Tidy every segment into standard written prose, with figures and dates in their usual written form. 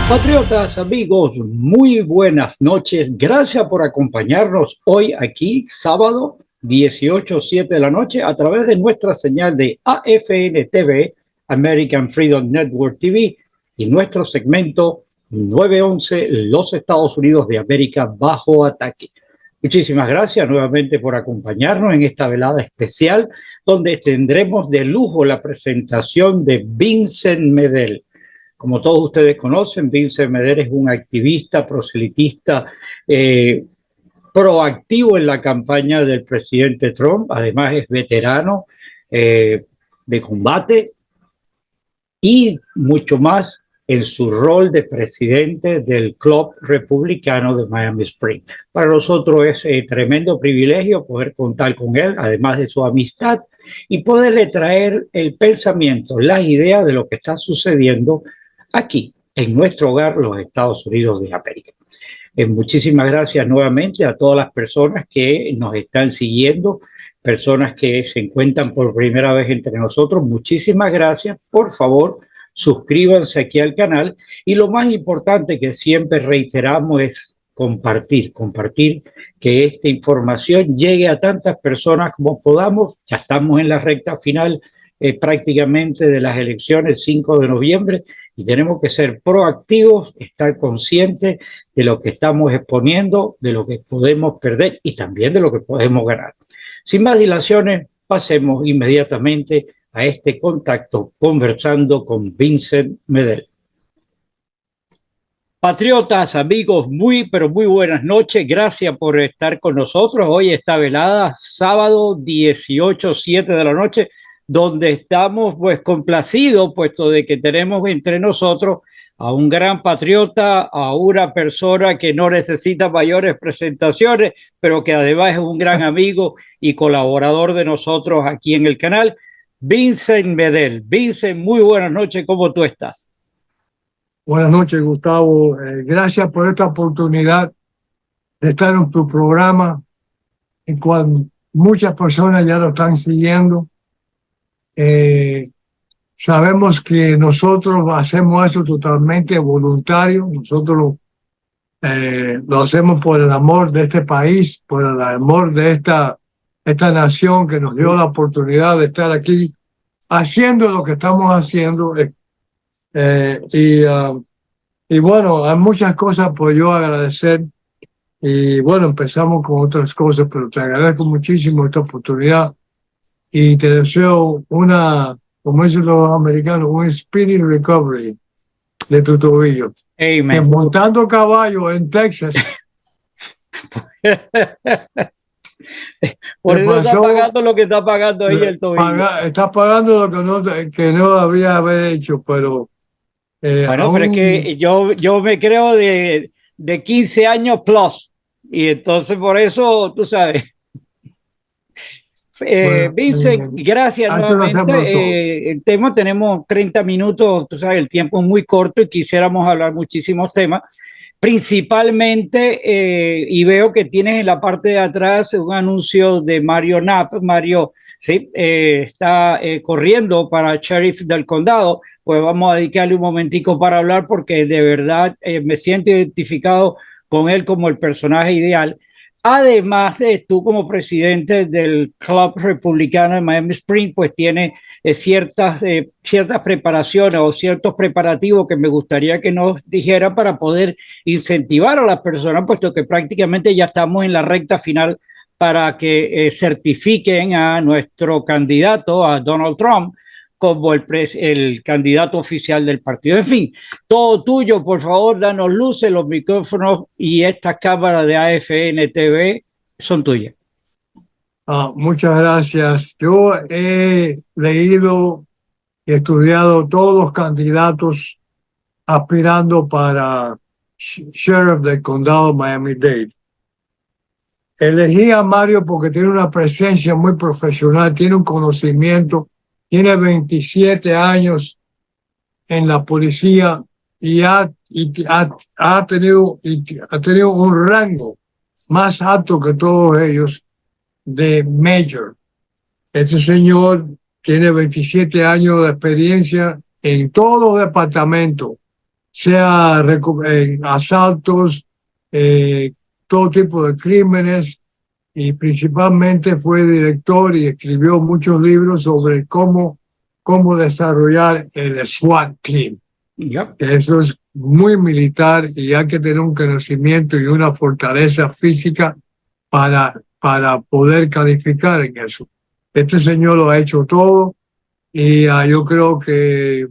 Patriotas, amigos, muy buenas noches. Gracias por acompañarnos hoy aquí, sábado 18:07 de la noche, a través de nuestra señal de AFN TV, American Freedom Network TV, y nuestro segmento 911, los Estados Unidos de América bajo ataque. Muchísimas gracias nuevamente por acompañarnos en esta velada especial, donde tendremos de lujo la presentación de Vincent Medel. Como todos ustedes conocen, Vincent Medel es un activista, proselitista, proactivo en la campaña del presidente Trump. Además es veterano de combate y mucho más en su rol de presidente del Club Republicano de Miami Springs. Para nosotros es tremendo privilegio poder contar con él, además de su amistad, y poderle traer el pensamiento, las ideas de lo que está sucediendo aquí, en nuestro hogar, los Estados Unidos de América. Muchísimas gracias nuevamente a todas las personas que nos están siguiendo, personas que se encuentran por primera vez entre nosotros. Muchísimas gracias. Por favor, suscríbanse aquí al canal. Y lo más importante que siempre reiteramos es compartir que esta información llegue a tantas personas como podamos. Ya estamos en la recta final prácticamente de las elecciones 5 de noviembre y tenemos que ser proactivos, estar conscientes de lo que estamos exponiendo, de lo que podemos perder y también de lo que podemos ganar. Sin más dilaciones, pasemos inmediatamente a este contacto conversando con Vincent Medel. Patriotas, amigos, pero muy buenas noches. Gracias por estar con nosotros. Hoy esta velada, sábado 18:07 de la noche, donde estamos pues complacidos, puesto de que tenemos entre nosotros a un gran patriota, a una persona que no necesita mayores presentaciones, pero que además es un gran amigo y colaborador de nosotros aquí en el canal, Vincent Medel. Vincent, muy buenas noches, ¿cómo tú estás? Buenas noches, Gustavo. Gracias por esta oportunidad de estar en tu programa, en cual muchas personas ya lo están siguiendo. Sabemos que nosotros hacemos eso totalmente voluntario. Nosotros lo hacemos por el amor de este país, por el amor de esta nación que nos dio la oportunidad de estar aquí haciendo lo que estamos haciendo. Y bueno, hay muchas cosas por yo agradecer. Y bueno, empezamos con otras cosas, pero te agradezco muchísimo esta oportunidad y te deseo como dicen los americanos, un speedy recovery de tu tobillo. Amen. Que montando caballo en Texas. Por eso está pagando lo que está pagando ahí el tobillo. Está pagando lo que no había haber hecho, pero... bueno, pero es que yo me creo de 15 años plus. Y entonces por eso, tú sabes. Bueno, Vincent, gracias nuevamente. El tema, tenemos 30 minutos, tú sabes, el tiempo es muy corto y quisiéramos hablar muchísimos temas. Principalmente, y veo que tienes en la parte de atrás un anuncio de Mario Knapp. Mario, sí, está corriendo para sheriff del condado. Pues vamos a dedicarle un momentico para hablar porque de verdad me siento identificado con él como el personaje ideal. Además, tú como presidente del Club Republicano de Miami Springs, pues tiene ciertas preparaciones o ciertos preparativos que me gustaría que nos dijera para poder incentivar a las personas, puesto que prácticamente ya estamos en la recta final para que certifiquen a nuestro candidato, a Donald Trump, como el candidato oficial del partido. En fin, todo tuyo, por favor, danos luces, los micrófonos y estas cámaras de AFN TV son tuyas. Muchas gracias. Yo he leído y estudiado todos los candidatos aspirando para sheriff del condado de Miami-Dade. Elegí a Mario porque tiene una presencia muy profesional, tiene un conocimiento, tiene 27 años en la policía y ha tenido un rango más alto que todos ellos de Major. Este señor tiene 27 años de experiencia en todos los departamentos sea en asaltos, todo tipo de crímenes, y principalmente fue director y escribió muchos libros sobre cómo desarrollar el SWAT team. Yep. Eso es muy militar y hay que tener un conocimiento y una fortaleza física para poder calificar en eso. Este señor lo ha hecho todo y yo creo que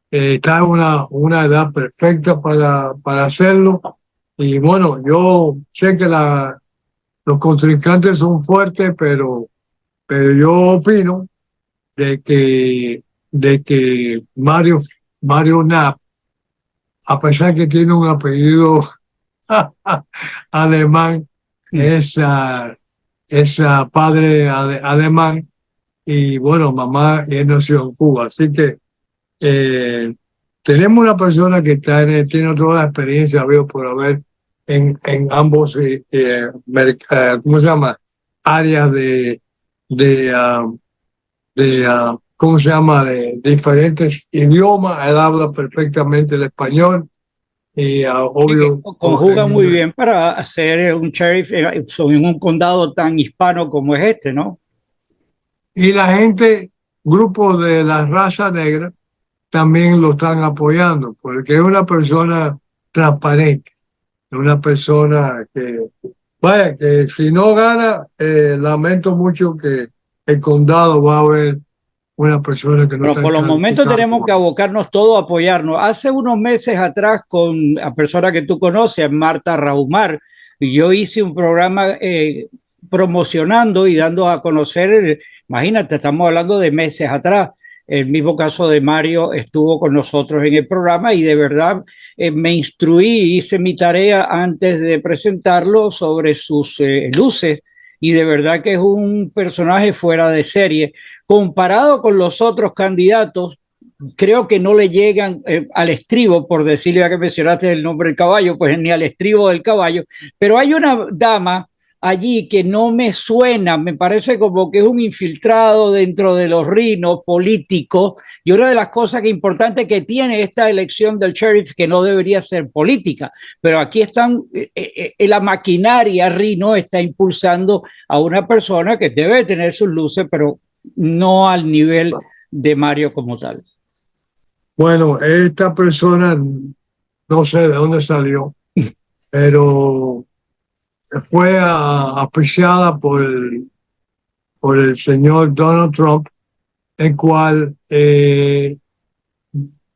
está en una edad perfecta para hacerlo. Y bueno, yo sé que los contrincantes son fuertes, pero yo opino de que Mario Knapp, a pesar que tiene un apellido alemán, es padre alemán, y bueno, mamá nació en Cuba. Así que tenemos una persona que tiene toda la experiencia, veo por haber en ambos, ¿cómo se llama? Áreas de ¿cómo se llama? De diferentes idiomas. Él habla perfectamente el español y obvio. Conjuga muy bien para hacer un sheriff en un condado tan hispano como es este, ¿no? Y la gente, grupos de la raza negra, también lo están apoyando, porque es una persona transparente, una persona que, vaya, que si no gana, lamento mucho que el condado va a ver una persona que no Pero está por los momentos calificada. tenemos que abocarnos todos a apoyarnos. Hace unos meses atrás, con la persona que tú conoces, Marta Raumar, yo hice un programa promocionando y dando a conocer, imagínate, estamos hablando de meses atrás. El mismo caso de Mario estuvo con nosotros en el programa y de verdad me instruí, hice mi tarea antes de presentarlo sobre sus luces, y de verdad que es un personaje fuera de serie. Comparado con los otros candidatos, creo que no le llegan al estribo, por decirle, ya que mencionaste el nombre del caballo, pues ni al estribo del caballo, pero hay una dama allí que no me suena, me parece como que es un infiltrado dentro de los rinos políticos, y una de las cosas que importante que tiene esta elección del sheriff, que no debería ser política, pero aquí están, la maquinaria rino está impulsando a una persona que debe tener sus luces, pero no al nivel de Mario como tal. Bueno, esta persona no sé de dónde salió, pero fue apreciada por el señor Donald Trump, el cual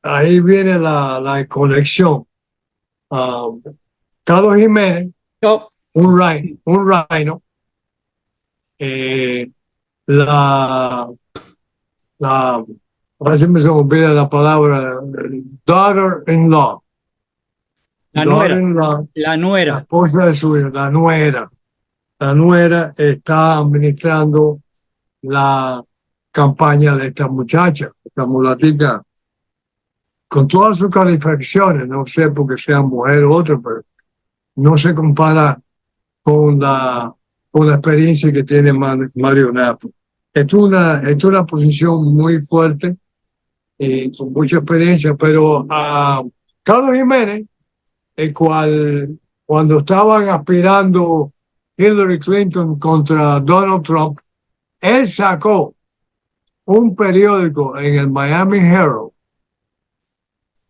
ahí viene la conexión. Carlos Jiménez, Oh, un rhino, la, ahora siempre se me olvida la palabra, daughter-in-law, la nuera, daughter-in-law, la la nuera. esposa de su hija, la nuera está administrando la campaña de esta muchacha, esta mulatica, con todas sus calificaciones, no sé porque sea mujer o otra, pero no se compara con la experiencia que tiene Mario Knapp. Es una posición muy fuerte y con mucha experiencia, pero a Carlos Jiménez, el cual cuando estaban aspirando Hillary Clinton contra Donald Trump, él sacó un periódico en el Miami Herald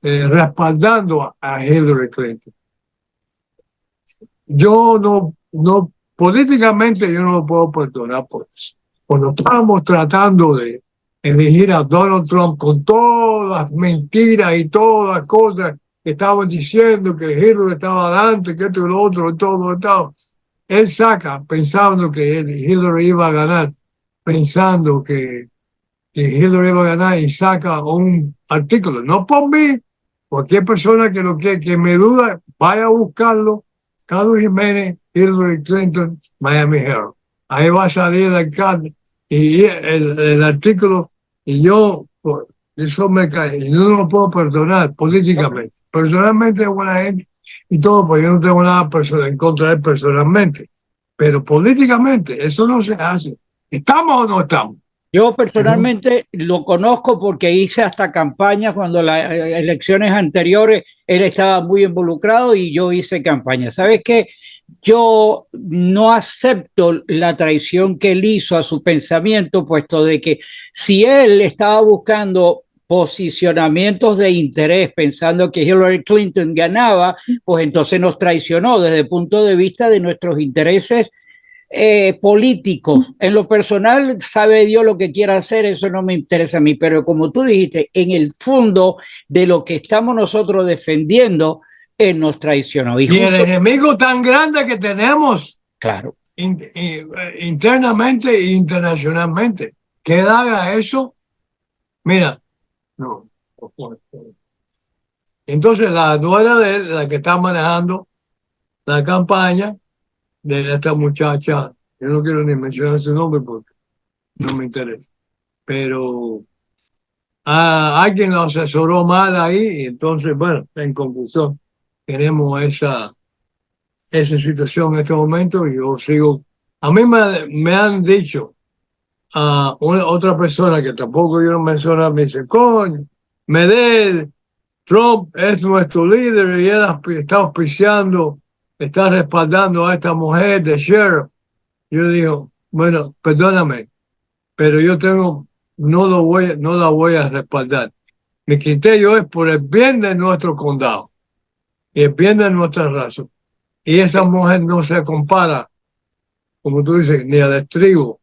respaldando a Hillary Clinton. Yo no, políticamente yo no lo puedo perdonar por eso. Cuando estábamos tratando de elegir a Donald Trump con todas las mentiras y todas las cosas que estaban diciendo, que Hillary estaba adelante, que esto y lo otro, todo. Él saca pensando que Hillary iba a ganar, pensando que Hillary iba a ganar, y saca un artículo, no por mí, cualquier persona que me duda, vaya a buscarlo. Carlos Jiménez, Hillary Clinton, Miami Herald. Ahí va a salir el alcalde y el artículo, y yo, pues, eso me cae, y yo no lo puedo perdonar políticamente. Personalmente es buena gente y todo, pues yo no tengo nada en contra de él personalmente, pero políticamente eso no se hace. ¿Estamos o no estamos? Yo personalmente lo conozco porque hice hasta campaña cuando las elecciones anteriores él estaba muy involucrado y yo hice campaña. ¿Sabes qué? Yo no acepto la traición que él hizo a su pensamiento, puesto de que si él estaba buscando posicionamientos de interés pensando que Hillary Clinton ganaba, pues entonces nos traicionó desde el punto de vista de nuestros intereses políticos. En lo personal, sabe Dios lo que quiera hacer, eso no me interesa a mí, pero como tú dijiste, en el fondo de lo que estamos nosotros defendiendo, él nos traicionó. Y el enemigo tan grande que tenemos, claro, internamente e internacionalmente, que él haga eso, mira, no. Entonces la nuera de él, la que está manejando la campaña de esta muchacha, yo no quiero ni mencionar su nombre porque no me interesa, pero alguien lo asesoró mal ahí, y entonces, bueno, en conclusión, tenemos esa situación en este momento y yo sigo. A mí me han dicho a otra persona que tampoco yo no menciono, me dice, coño, Medel, Trump es nuestro líder y él está auspiciando, está respaldando a esta mujer de sheriff. Yo digo, bueno, perdóname, pero yo no la voy a respaldar. Mi criterio es por el bien de nuestro condado y el bien de nuestra raza. Y esa mujer no se compara, como tú dices, ni al estribo.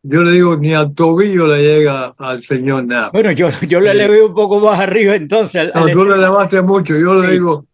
Yo le digo, ni al tobillo le llega al señor Knapp. bueno, yo le veo un poco más arriba entonces. No, tú le elevaste mucho. Yo le digo,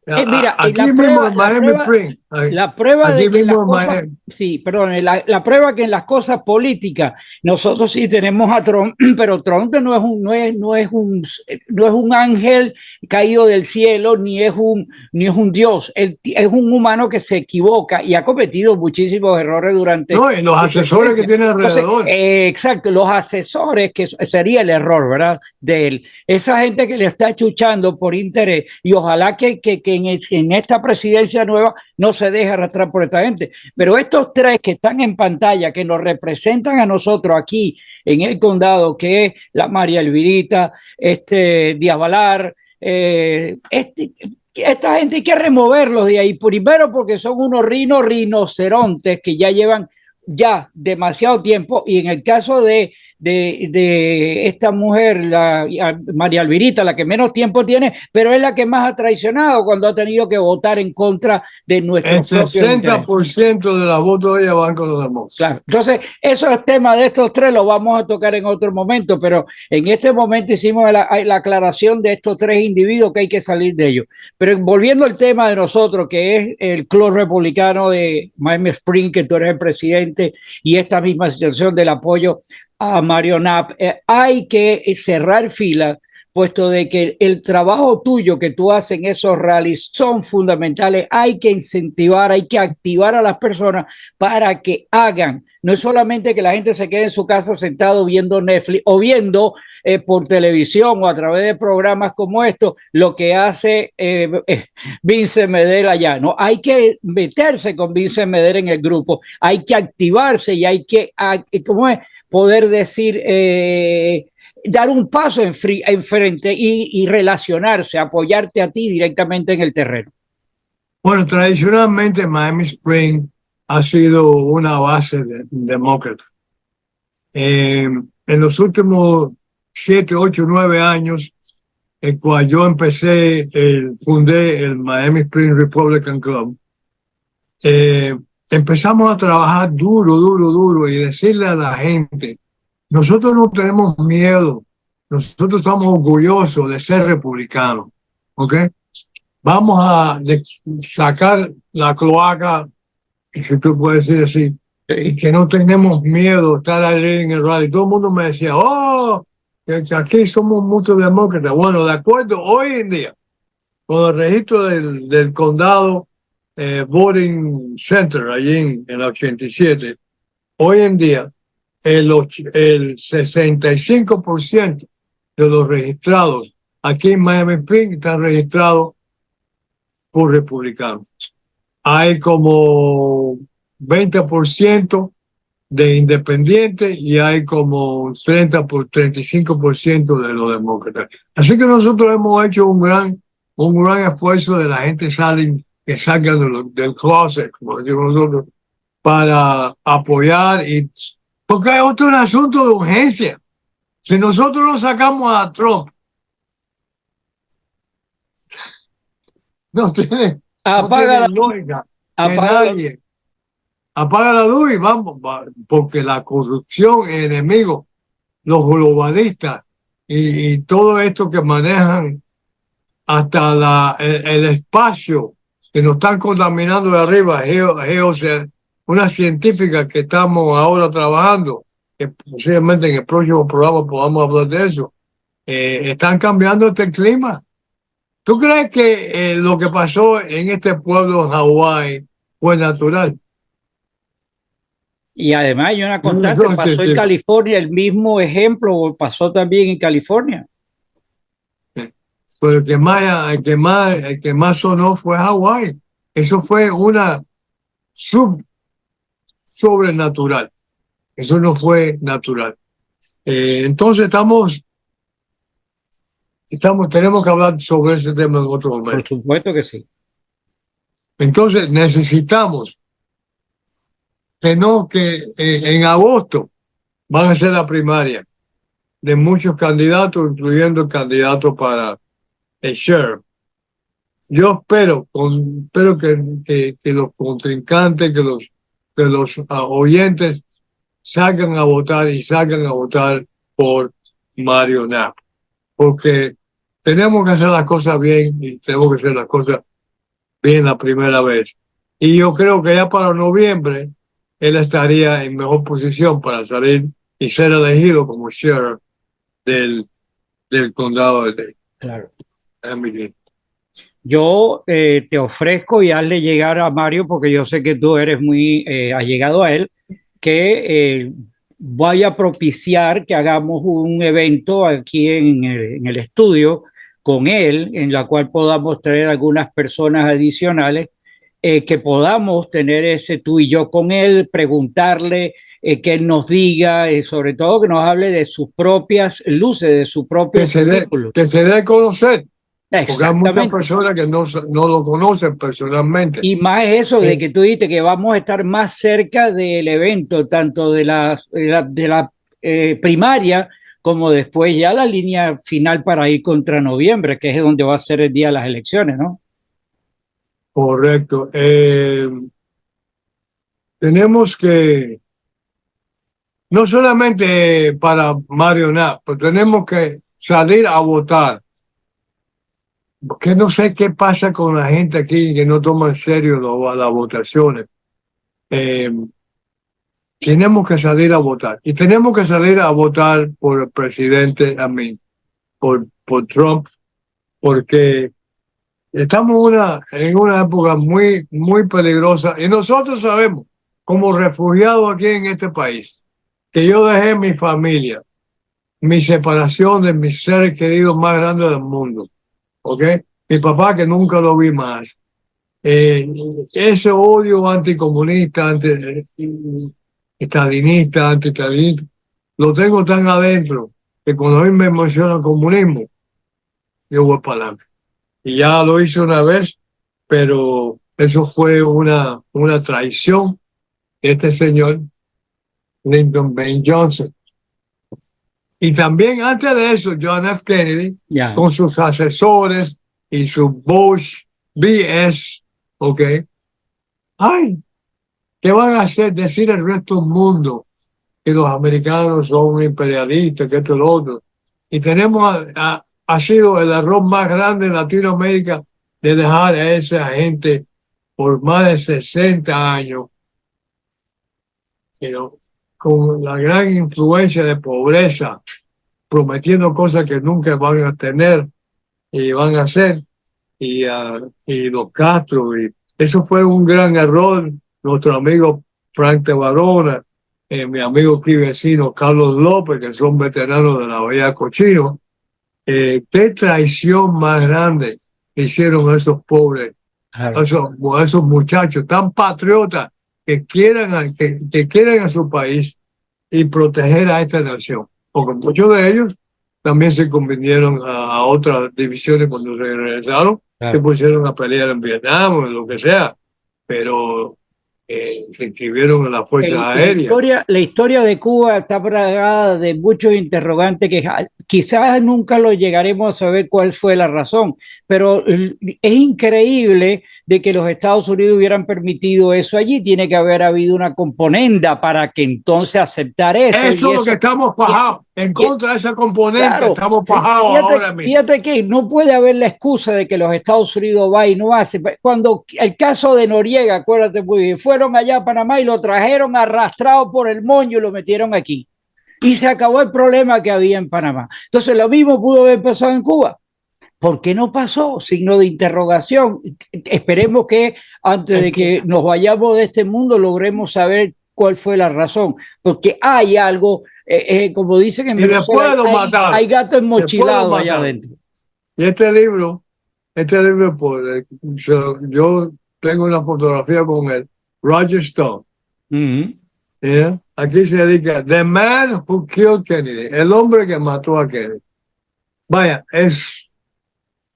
Mira, aquí mismo en Miami Springs. la prueba Aquí de que las mismo en cosas, Miami. sí, perdón, la prueba que en las cosas políticas nosotros sí tenemos a Trump, pero Trump no es un ángel caído del cielo, ni es un Dios. Él es un humano que se equivoca y ha cometido muchísimos errores durante. No, y los asesores que tiene alrededor. Entonces, exacto, los asesores, que sería el error, ¿verdad? De él. Esa gente que le está chuchando por interés y ojalá que en esta presidencia nueva no se deje arrastrar por esta gente. Pero estos tres que están en pantalla, que nos representan a nosotros aquí en el condado, que es la María Elvirita, Díaz Balar, esta gente hay que removerlos de ahí, primero porque son unos rinocerontes que ya llevan ya demasiado tiempo y en el caso de esta mujer, María Alvirita, la que menos tiempo tiene, pero es la que más ha traicionado cuando ha tenido que votar en contra de nuestros propios intereses. El 60% de las votos de ella van con los demás. Claro, entonces esos temas de estos tres los vamos a tocar en otro momento, pero en este momento hicimos la aclaración de estos tres individuos que hay que salir de ellos. Pero volviendo al tema de nosotros, que es el club republicano de Miami Springs, que tú eres el presidente, y esta misma situación del apoyo a Mario Knapp, hay que cerrar filas, puesto de que el trabajo tuyo que tú haces en esos rallies son fundamentales. Hay que incentivar, hay que activar a las personas para que hagan. No es solamente que la gente se quede en su casa sentado viendo Netflix o viendo por televisión o a través de programas como estos lo que hace Vince Medel allá. No, hay que meterse con Vince Medel en el grupo, hay que activarse y hay que, ¿cómo es? Poder decir, dar un paso en frente y relacionarse, apoyarte a ti directamente en el terreno. Bueno, tradicionalmente Miami Springs ha sido una base demócrata. En los últimos 7, 8, 9 años, en cual yo fundé el Miami Springs Republican Club, empezamos a trabajar duro y decirle a la gente, nosotros no tenemos miedo, nosotros estamos orgullosos de ser republicanos, ¿ok? Vamos a sacar la cloaca, si tú puedes decir así, y que no tenemos miedo de estar ahí en el radio. Todo el mundo me decía, que aquí somos muchos demócratas. Bueno, de acuerdo, hoy en día, con el registro del condado Voting Center, allí en el 87, hoy en día, el 65% de los registrados aquí en Miami Springs están registrados por republicanos. Hay como 20% de independientes y hay como 35% de los demócratas. Así que nosotros hemos hecho un gran esfuerzo de la gente que salgan del closet, como decimos nosotros, para apoyar, porque es otro asunto de urgencia. Si nosotros no sacamos a Trump, no tiene Apaga la, lógica que apaga la- nadie apaga la luz y vamos, porque la corrupción, el enemigo, los globalistas y todo esto que manejan hasta el espacio que nos están contaminando de arriba, una científica que estamos ahora trabajando, que posiblemente en el próximo programa podamos hablar de eso, están cambiando este clima. ¿Tú crees que lo que pasó en este pueblo de Hawái fue natural? Y además hay una constante, No, pasó en California, el mismo ejemplo pasó también en California. Pero el que más sonó fue Hawái. Eso fue una sobrenatural. Eso no fue natural. Entonces tenemos que hablar sobre ese tema en otro Por momento. supuesto que sí. Entonces necesitamos que en agosto van a ser la primaria de muchos candidatos, incluyendo el candidato para el sheriff. Yo espero que los contrincantes, que los oyentes salgan a votar y salgan a votar por Mario Knapp, porque tenemos que hacer las cosas bien y tenemos que hacer las cosas bien la primera vez. Y yo creo que ya para noviembre él estaría en mejor posición para salir y ser elegido como sheriff del condado de Claro. Miami. Yo te ofrezco y hazle llegar a Mario, porque yo sé que tú eres muy allegado a él, que vaya a propiciar que hagamos un evento aquí en el estudio con él, en la cual podamos traer algunas personas adicionales, que podamos tener ese tú y yo con él, preguntarle, que él nos diga, sobre todo que nos hable de sus propias luces, de su propio currículum. Que se dé a conocer. Porque hay muchas Exactamente. personas que no lo conocen personalmente. Y más eso de que tú dices que vamos a estar más cerca del evento, tanto de la primaria como después ya la línea final para ir contra noviembre, que es donde va a ser el día de las elecciones, ¿no? Correcto. Tenemos que, no solamente para Mario Knapp, pero tenemos que salir a votar. Porque no sé qué pasa con la gente aquí que no toma en serio las votaciones. Tenemos que salir a votar. Y tenemos que salir a votar por el presidente, por Trump, porque estamos en una época muy peligrosa y nosotros sabemos, como refugiados aquí en este país, que yo dejé mi familia, mi separación de mis seres queridos más grandes del mundo, ¿ok? Mi papá que nunca lo vi más. Ese odio anticomunista, antiestalinista, lo tengo tan adentro que cuando a mí me emociona el comunismo, yo voy para adelante. Y ya lo hice una vez, pero eso fue una traición de este señor Lyndon B. Johnson. Y también antes de eso, John F. Kennedy, con sus asesores y su Bush BS, ¿ok? Ay, ¿qué van a hacer? Decir al resto del mundo que los americanos son imperialistas, que esto y lo otro. Y ha sido el error más grande en Latinoamérica de dejar a esa gente por más de 60 años, con la gran influencia de pobreza, prometiendo cosas que nunca van a tener y van a hacer, y los Castro. Y eso fue un gran error. Nuestro amigo Frank de Barona, mi amigo aquí vecino Carlos López, que son veteranos de la Bahía Cochino. Qué traición más grande hicieron esos pobres, esos muchachos tan patriotas que quieran a su país y proteger a esta nación. Porque muchos de ellos también se convinieron a otras divisiones cuando se regresaron, se Claro. pusieron a pelear en Vietnam o en lo que sea, pero se inscribieron en la Fuerza Aérea. La historia de Cuba está plagada de muchos interrogantes que quizás nunca lo llegaremos a saber cuál fue la razón, pero es increíble de que los Estados Unidos hubieran permitido eso allí. Tiene que haber habido una componenda para que entonces aceptar eso. Eso es lo que estamos pajados, en contra de esa componente, claro, estamos pajados ahora mismo. fíjate que no puede haber la excusa de que los Estados Unidos va y no hace. Cuando el caso de Noriega, acuérdate muy bien, fueron allá a Panamá y lo trajeron arrastrado por el moño y lo metieron aquí. Y se acabó el problema que había en Panamá. Entonces lo mismo pudo haber pasado en Cuba. ¿Por qué no pasó? Signo de interrogación. Esperemos que antes de que nos vayamos de este mundo logremos saber cuál fue la razón, porque hay algo, como dicen en Venezuela, hay gato enmochilado allá adentro. Y este libro, yo tengo una fotografía con él, Roger Stone. Aquí se dedica The Man Who Killed Kennedy, el hombre que mató a Kennedy. Vaya,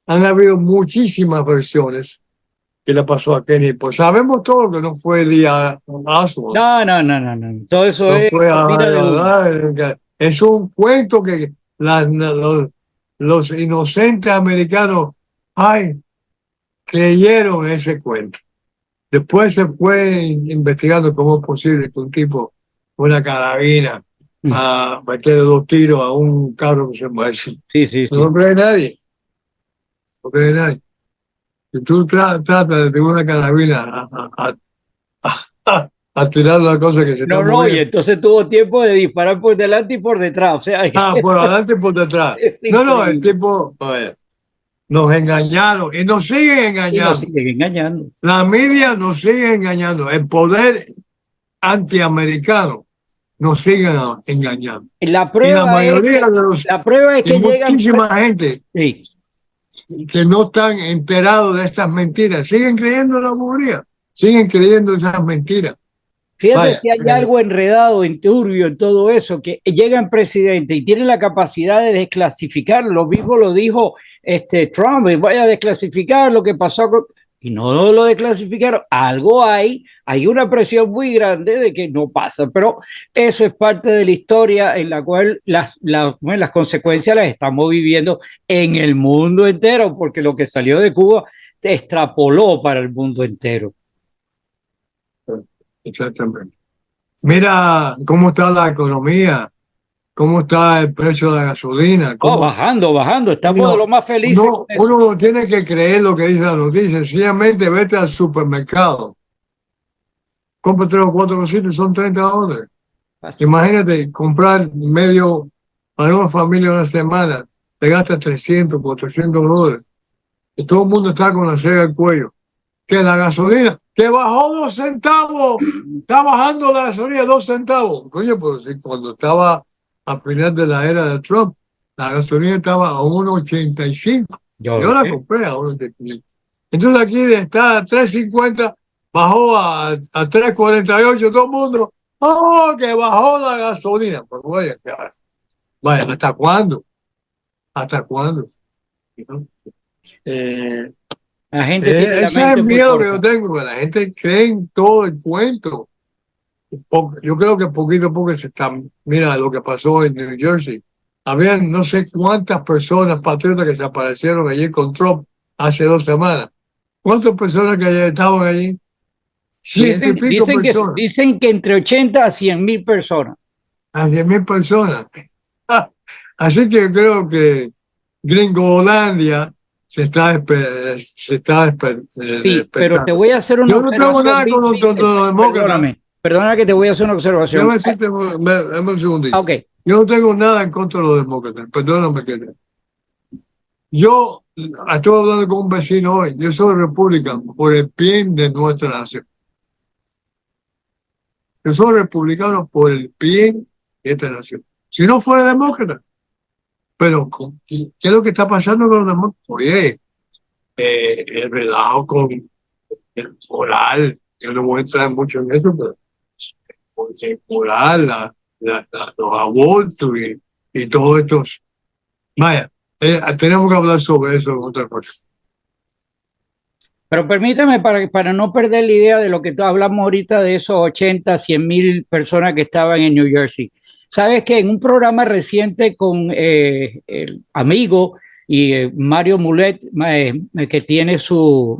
han habido muchísimas versiones que le pasó a Kennedy. Pues sabemos todo que no fue Lee Oswald. No. Todo eso no es un cuento que los inocentes americanos creyeron ese cuento. Después se fue investigando cómo es posible que un tipo con una carabina a meter 2 tiros a un carro que se mueve. Sí. No cree nadie. No cree nadie. Si tú tratas de tener una carabina a tirar una cosa que se está moviendo. Y entonces tuvo tiempo de disparar por delante y por detrás. O sea, por adelante y por detrás. No, el tipo nos engañaron y nos siguen engañando. La media nos sigue engañando. El poder antiamericano nos sigue engañando. La prueba es que muchísima gente que no están enterados de estas mentiras siguen creyendo en la mayoría, siguen creyendo esas mentiras. Fíjate que hay algo enredado, en turbio, en todo eso, que llegan presidentes y tienen la capacidad de desclasificar. Lo mismo lo dijo Trump, vaya a desclasificar lo que pasó y no lo desclasificaron. Algo hay una presión muy grande de que no pasa, pero eso es parte de la historia en la cual las consecuencias las estamos viviendo en el mundo entero, porque lo que salió de Cuba extrapoló para el mundo entero. Exactamente. Mira cómo está la economía, cómo está el precio de la gasolina. Bajando. Estamos de lo más felices. Uno no tiene que creer lo que dice la noticia. Sencillamente vete al supermercado. Compra 3 o 4 cositas, son $30. Imagínate comprar medio para una familia una semana, te gastas $300, $400. Y todo el mundo está con la soga al cuello. Que la gasolina, que bajó 2 centavos, está bajando la gasolina 2 centavos. Coño, pues si cuando estaba a final de la era de Trump, la gasolina estaba a 1.85. Yo la compré a 1.85. Entonces aquí está a 3.50, bajó a 3.48, todo el mundo, que bajó la gasolina. Pues vaya, ¿hasta cuándo? ¿Hasta cuándo? La gente ese es el miedo que yo tengo, que la gente cree en todo el cuento. Yo creo que poquito a poco se está. Mira lo que pasó en New Jersey. Habían no sé cuántas personas patriotas que se aparecieron allí con Trump hace 2 semanas. ¿Cuántas personas que estaban allí? 100 y pico personas. Dicen que entre 80 a 100,000 personas. A 100,000 personas. Así que yo creo que Gringolandia se está sí, pero te voy a hacer una observación. Yo no tengo nada con los demócratas. Perdóname que te voy a hacer una observación. Dame un segundito. Okay. Yo no tengo nada en contra de los demócratas. Perdóname que yo estuve hablando con un vecino hoy. Yo soy republicano por el bien de nuestra nación. Yo soy republicano por el bien de esta nación. Si no fuera demócrata. Pero, ¿qué es lo que está pasando con los demócratas? Oye, el relajo con el moral, yo no voy a entrar mucho en eso, pero moral, los abortos y todos estos. Vaya, tenemos que hablar sobre eso en otra cosa. Pero permítame, para no perder la idea de lo que hablamos ahorita de esos 80, 100,000 personas que estaban en New Jersey. Sabes que en un programa reciente con el amigo y Mario Mulet, que tiene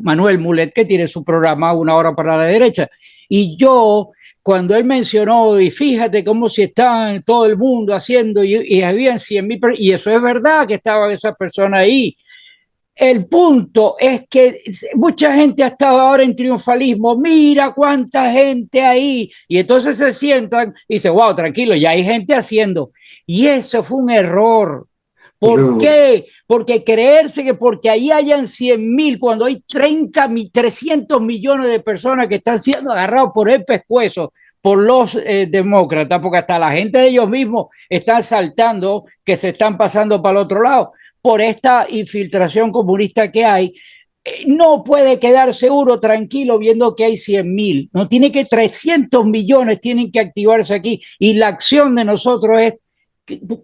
Manuel Mulet, que tiene su programa Una Hora para la Derecha, y yo, cuando él mencionó, y fíjate cómo si estaban todo el mundo haciendo, y habían 100,000 personas, y eso es verdad que estaban esas personas ahí. El punto es que mucha gente ha estado ahora en triunfalismo. Mira cuánta gente ahí. Y entonces se sientan y dicen, wow, tranquilo, ya hay gente haciendo. Y eso fue un error. ¿Por qué? Porque creerse que porque ahí hayan 100,000, cuando hay 300 millones de personas que están siendo agarrados por el pescuezo por los demócratas, porque hasta la gente de ellos mismos están saltando que se están pasando para el otro lado por esta infiltración comunista que hay, no puede quedar seguro, tranquilo, viendo que hay 100,000. No tiene que 300 millones tienen que activarse aquí. Y la acción de nosotros es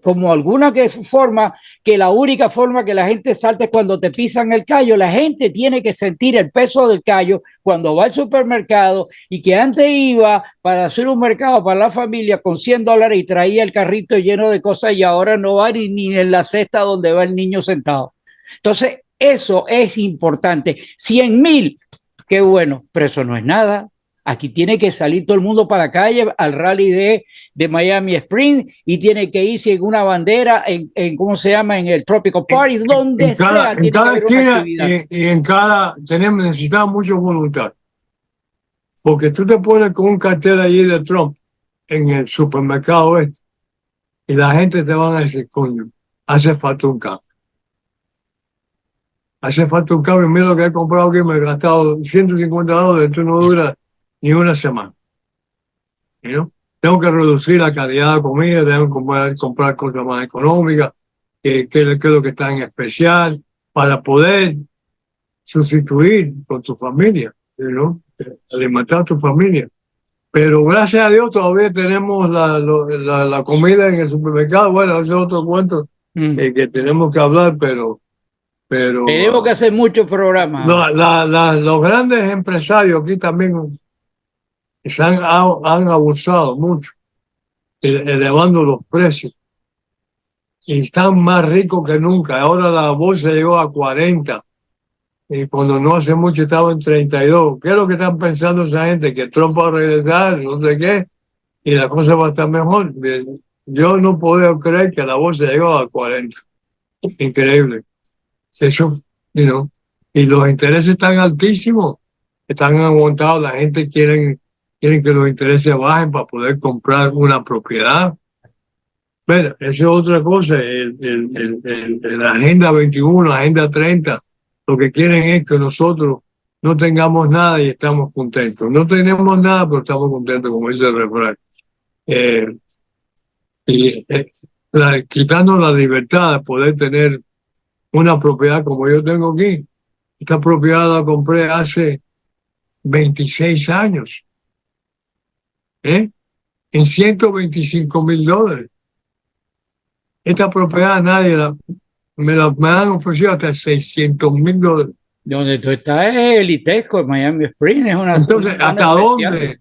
como alguna forma, que la única forma que la gente salte es cuando te pisan el callo. La gente tiene que sentir el peso del callo cuando va al supermercado, y que antes iba para hacer un mercado para la familia con $100 y traía el carrito lleno de cosas, y ahora no va ni en la cesta donde va el niño sentado. Entonces, eso es importante. 100,000, qué bueno, pero eso no es nada. Aquí tiene que salir todo el mundo para la calle al rally de Miami Spring, y tiene que irse en una bandera en ¿cómo se llama? En el Tropical Party, donde sea. En cada esquina y en cada, necesitamos mucho voluntad. Porque tú te pones con un cartel allí de Trump en el supermercado este, y la gente te va a decir, coño, hace falta un cambio. Hace falta un cambio. Mira lo que he comprado aquí, me he gastado $150, esto no dura ni una semana. ¿No? Tengo que reducir la calidad de comida, tengo que comprar cosas más económicas, que es lo que está en especial, para poder sustituir con tu familia, ¿no? Alimentar a tu familia. Pero gracias a Dios todavía tenemos la comida en el supermercado. Bueno, ese es otro cuento que tenemos que hablar, pero tenemos que hacer muchos programas. Los grandes empresarios aquí también han abusado mucho, elevando los precios, y están más ricos que nunca. Ahora la bolsa llegó a 40, y cuando no hace mucho estaba en 32. ¿Qué es lo que están pensando esa gente? Que Trump va a regresar, no sé qué, y la cosa va a estar mejor. Yo no puedo creer que la bolsa llegó a 40. Increíble. Eso, y los intereses están altísimos, están aguantados. La gente quiere que los intereses bajen para poder comprar una propiedad. Pero esa es otra cosa. La Agenda 21, Agenda 30, lo que quieren es que nosotros no tengamos nada y estamos contentos. No tenemos nada, pero estamos contentos, como dice el refrán. Quitando la libertad de poder tener una propiedad como yo tengo aquí. Esta propiedad la compré hace 26 años. En $125,000. Esta propiedad me han ofrecido hasta $600,000. Donde tú estás es elitesco, en Miami Spring. Es una. Entonces, ¿hasta dónde?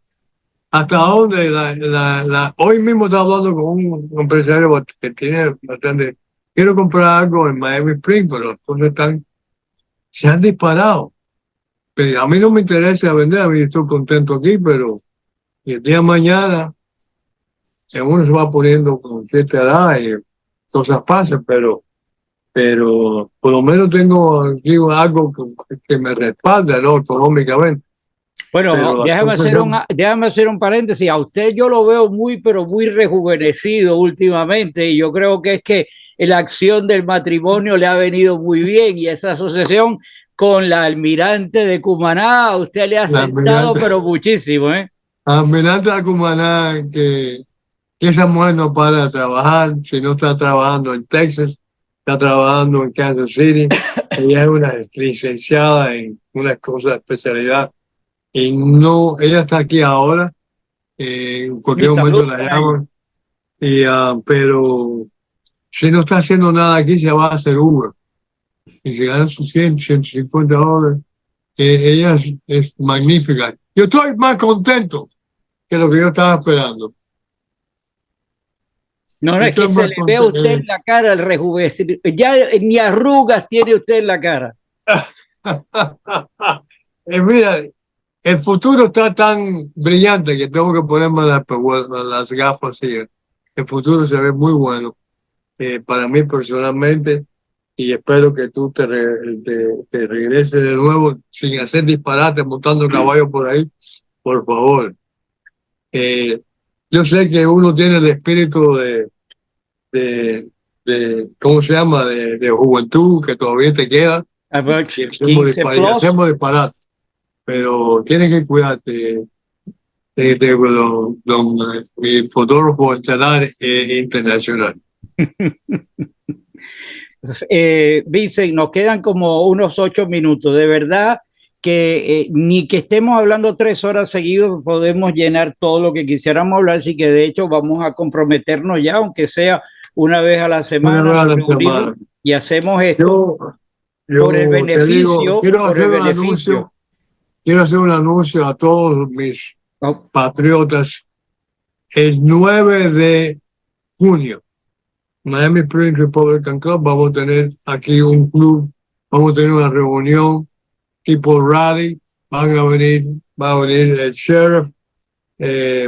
¿Hasta dónde? Hoy mismo estaba hablando con un empresario que tiene bastante. Quiero comprar algo en Miami Spring, pero las cosas se han disparado. Pero a mí no me interesa vender, a mí estoy contento aquí, pero el día de mañana uno se va poniendo con cierta edad y cosas pasan, pero por lo menos tengo aquí algo que me respalda, ¿no? Económicamente. Bueno, déjame hacer un paréntesis. A usted yo lo veo pero muy rejuvenecido últimamente, y yo creo que es que la acción del matrimonio le ha venido muy bien, y esa asociación con la almirante de Cumaná, usted le ha sentado pero muchísimo, ¿eh? Almirante de Cumaná, que esa mujer no para de trabajar. Si no está trabajando en Texas, está trabajando en Kansas City. Ella es una licenciada en una cosa de especialidad y no, ella está aquí ahora, en Mi cualquier momento salud la por ahí. llaman, pero si no está haciendo nada aquí, se va a hacer Uber y se gana sus 100, 150 dólares. Ella es magnífica. Yo estoy más contento que lo que yo estaba esperando. No, no, Yo es que estoy se más le ve a usted contento. en la cara el rejuvenecimiento. Ya ni arrugas tiene usted en la cara. Mira, el futuro está tan brillante que tengo que ponerme las gafas y el futuro se ve muy bueno para mí personalmente y espero que tú te regreses de nuevo sin hacer disparates montando caballo por ahí, por favor. Eh, yo sé que uno tiene el espíritu ¿cómo se llama? De juventud que todavía te queda About y hacemos 15 disparates, plus. pero tienes que cuidarte mi fotógrafo estelar internacional. Vincent, nos quedan como unos 8 minutos. De verdad que ni que estemos hablando 3 horas seguidos podemos llenar todo lo que quisiéramos hablar, así que de hecho vamos a comprometernos ya, aunque sea una vez a la Una semana, vez a nos la reunimos semana. y hacemos esto Yo, yo te digo, por el beneficio. quiero hacer un anuncio a todos mis Oh, patriotas. El 9 de junio, Miami Springs Republican Club, vamos a tener aquí un club, vamos a tener una reunión tipo rally, va a venir el sheriff,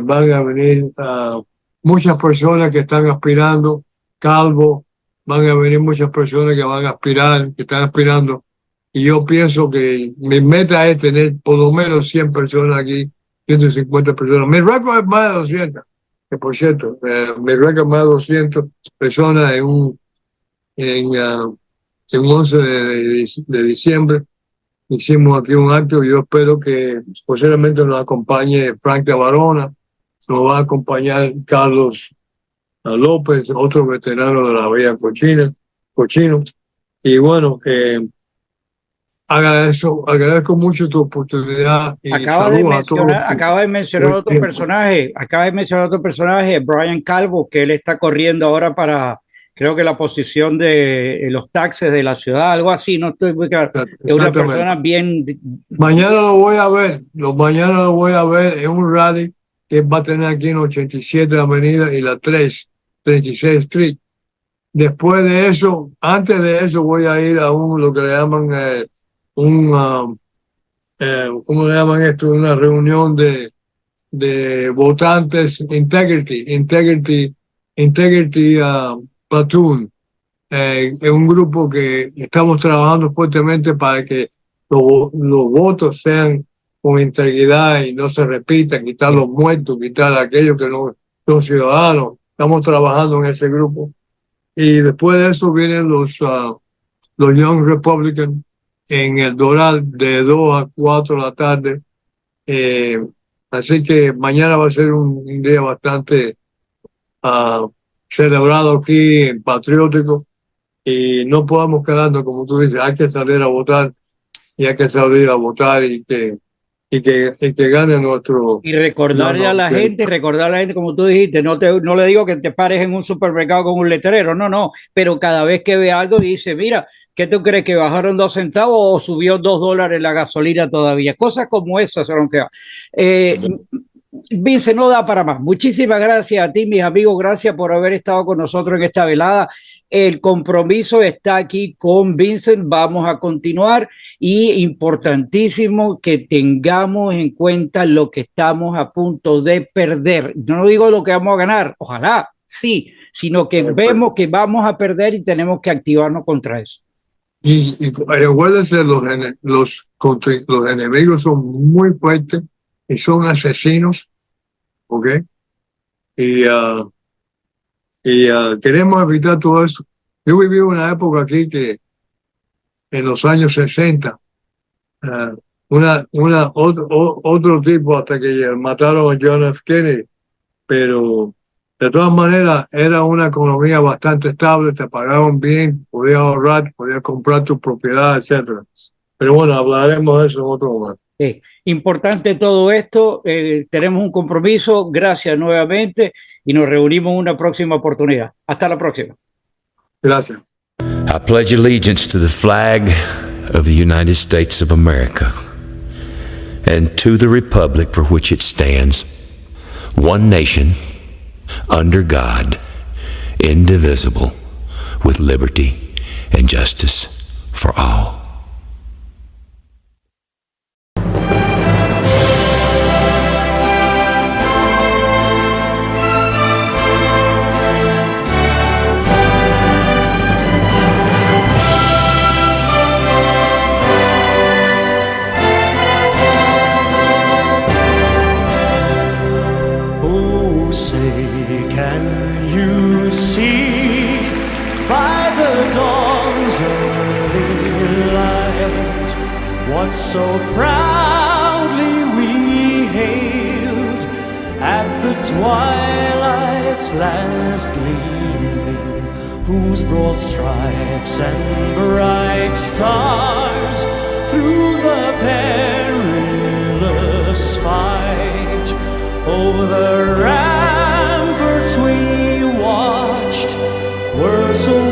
van a venir muchas personas que están aspirando, Calvo, van a venir muchas personas que van a aspirar, que están aspirando, y yo pienso que mi meta es tener por lo menos 100 personas aquí, 150 personas. Mi récord es más de 200, que por cierto, mi récord es más de 200 personas en 11 de diciembre. Hicimos aquí un acto y yo espero que posiblemente nos acompañe Frank de Barona, nos va a acompañar Carlos López, otro veterano de la Vía Cochino. Y bueno, agradezco mucho tu oportunidad y saludos a todos. Acaba de mencionar otro personaje, Brian Calvo, que él está corriendo ahora para, creo que la posición de los taxes de la ciudad, algo así, no estoy muy claro. Es una persona Exactamente. bien. Mañana lo voy a ver, mañana lo voy a ver en un rally que va a tener aquí en 87 Avenida y la 36 Street. Después de eso, antes de eso, voy a ir a lo que le llaman ¿cómo le llaman esto? Una reunión de votantes, Integrity Platoon. Es un grupo que estamos trabajando fuertemente para que los votos sean con integridad y no se repitan, quitar los muertos, quitar aquellos que no son ciudadanos. Estamos trabajando en ese grupo. Y después de eso vienen los Young Republicans en el Doral de 2 a 4 de la tarde. Eh, Así que mañana va a ser un día bastante ah, celebrado aquí, patriótico, y no podamos quedarnos, como tú dices, hay que salir a votar y hay que salir a votar y que gane nuestro. Y recordarle a la gente, como tú dijiste, no le digo que te pares en un supermercado con un letrero, no, no, pero cada vez que ve algo dice, mira, ¿qué tú crees que bajaron 2 centavos o subió $2 la gasolina todavía? Cosas como esas son que Vince, no da para más. Muchísimas gracias a ti, mis amigos, gracias por haber estado con nosotros en esta velada. El compromiso está aquí con Vincent, vamos a continuar y importantísimo que tengamos en cuenta lo que estamos a punto de perder. No digo lo que vamos a ganar, ojalá, sí, sino que vemos que vamos a perder y tenemos que activarnos contra eso. Y acuérdense, los enemigos son muy fuertes y son asesinos, ¿ok? Y, queremos evitar todo eso. Yo viví una época aquí que en los años 60, ah, otro tipo hasta que mataron a John F. Kennedy, pero de todas maneras era una economía bastante estable, te pagaban bien, podías ahorrar, podías comprar tu propiedad, etcétera. Pero bueno, hablaremos de eso en otro momento. Importante todo esto, tenemos un compromiso, gracias nuevamente y nos reunimos en una próxima oportunidad. Hasta la próxima. Gracias. I pledge allegiance to the flag of the United States of America and to the republic for which it stands, one nation, under God, indivisible, with liberty and justice for all. Can you see by the dawn's early light what so proudly we hailed at the twilight's last gleaming, whose broad stripes and bright stars through the perilous fight over the ramparts we watched were so